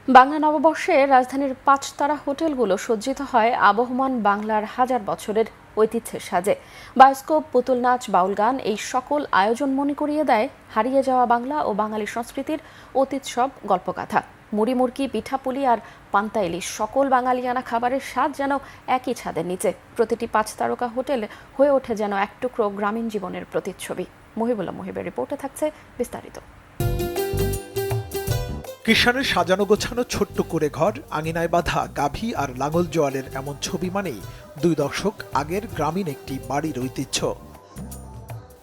বাংলা নববর্ষে রাজধানীর পাঁচতারা হোটেলগুলো সজ্জিত হয় আবহমান বাংলার হাজার বছরের ঐতিহ্যের সাজে। বায়োস্কোপ, পুতুল নাচ, বাউল গান এই সকল আয়োজন মনে করিয়ে দেয় হারিয়ে যাওয়া বাংলা ও বাঙালি সংস্কৃতির অতীত সব গল্পগাথা। মুড়ি মুড়কি, পিঠাপুলি আর পান্তা ইলিশ সকল বাঙালিয়ানা খাবারের স্বাদ যেন একই ছাদের নিচে। প্রতিটি পাঁচ তারকা হোটেল হয়ে ওঠে যেন এক টুকরো গ্রামীণ জীবনের প্রতিচ্ছবি। মহিবুল্লাহ মুহিবের রিপোর্টে থাকছে বিস্তারিত। কৃষাণের সাজানো গোছানো ছোট্ট করে ঘর, আঙিনায় বাঁধা গাভী আর লাঙল জোয়ালের এমন ছবি মানেই 2 দশক আগের গ্রামীণ একটি বাড়ির ঐতিহ্য।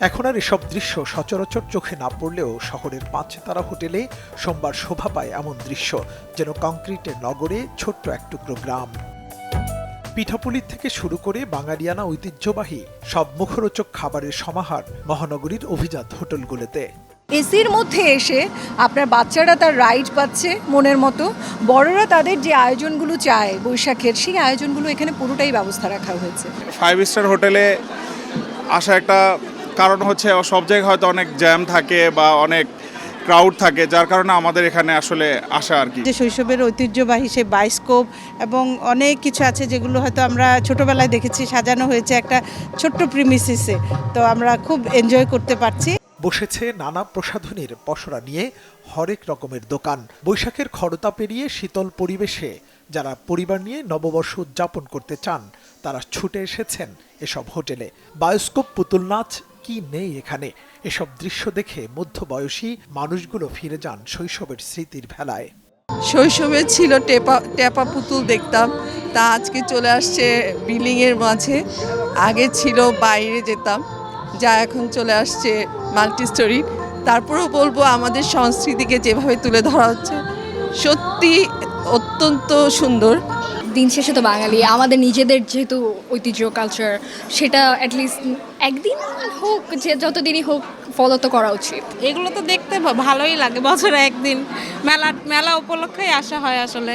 এখন আর এসব দৃশ্য সচরাচর চোখে না পড়লেও শহরের পাঁচতারা হোটেলে সোমবার শোভা পায় এমন দৃশ্য, যেন কংক্রিটের নগরে ছোট্ট এক টুকরো গ্রাম। পিঠাপুলির থেকে শুরু করে বাঙালিয়ানা ঐতিহ্যবাহী সব মুখরোচক খাবারের সমাহার মহানগরীর অভিজাত হোটেলগুলোতে। এসির মধ্যে এসে আপনার বাচ্চারা তার রাইড পাচ্ছে মনের মতো, বড়রা তাদের যে আয়োজনগুলো চায় বৈশাখের, সেই আয়োজনগুলো এখানে পুরোটাই ব্যবস্থা রাখা হয়েছে। 5 স্টার হোটেলে আসা একটা কারণ হচ্ছে সব জায়গায় হয়তো অনেক জ্যাম থাকে বা অনেক ক্রাউড থাকে, যার কারণে আমাদের এখানে আসলে আসা আর কি। যে শৈশবের ঐতিহ্যবাহী সে বায়োস্কোপ এবং অনেক কিছু আছে যেগুলো হয়তো আমরা ছোটবেলায় দেখেছি, সাজানো হয়েছে একটা ছোট্ট প্রিমিসিসে, তো আমরা খুব এনজয় করতে পারছি। বসেছে নানা প্রসাধনীর পসরা নিয়ে হরেক রকমের দোকান। বৈশাখের খরতা পেরিয়ে শীতল পরিবেশে যারা পরিবার নিয়ে নববর্ষ উদযাপন করতে চান তারা ছুটে এসেছেন এসব হোটেলে। বায়োস্কোপ, পুতুল নাচ কি নেই এখানে? এসব দৃশ্য দেখে মধ্যবয়সী মানুষগুলো ফিরে যান শৈশবের স্মৃতির ভেলায়। শৈশবে ছিল টেপা পুতুল দেখতাম, তা আজকে চলে আসছে বিল্ডিংয়ের মাঝে। আগে ছিল বাইরে যেতাম, যা এখন চলে আসছে মাল্টি স্টোরি। তারপরেও বলবো আমাদের সংস্কৃতিকে যেভাবে তুলে ধরা হচ্ছে সত্যি অত্যন্ত সুন্দর। দিন শেষে তো বাঙালি, আমাদের নিজেদের যেহেতু ঐতিহ্য কালচার, সেটা অ্যাটলিস্ট একদিন হোক, যে যতদিনই হোক ফলো তো করা উচিত। এগুলো তো দেখতে ভালোই লাগে, বছরে একদিন মেলা উপলক্ষেই আসা হয় আসলে।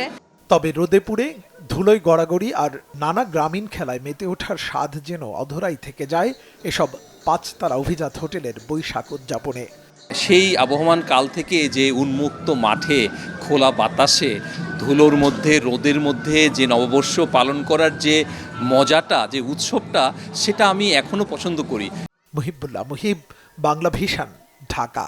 তবে রোদে পুড়ে ধুলোয় গড়াগড়ি আর নানা গ্রামীণ খেলায় মেতে ওঠার স্বাদ যেন অধরাই থেকে যায় এসব পাঁচতারা অভিজাত হোটেলের বৈশাখ উদযাপনে। সেই আবহমান কাল থেকে যে উন্মুক্ত মাঠে, খোলা বাতাসে, ধুলোর মধ্যে, রোদের মধ্যে যে নববর্ষ পালন করার যে মজাটা, যে উৎসবটা, সেটা আমি এখনো পছন্দ করি। মুহিবুল্লাহ মুহিব, বাংলা ভিশন, ঢাকা।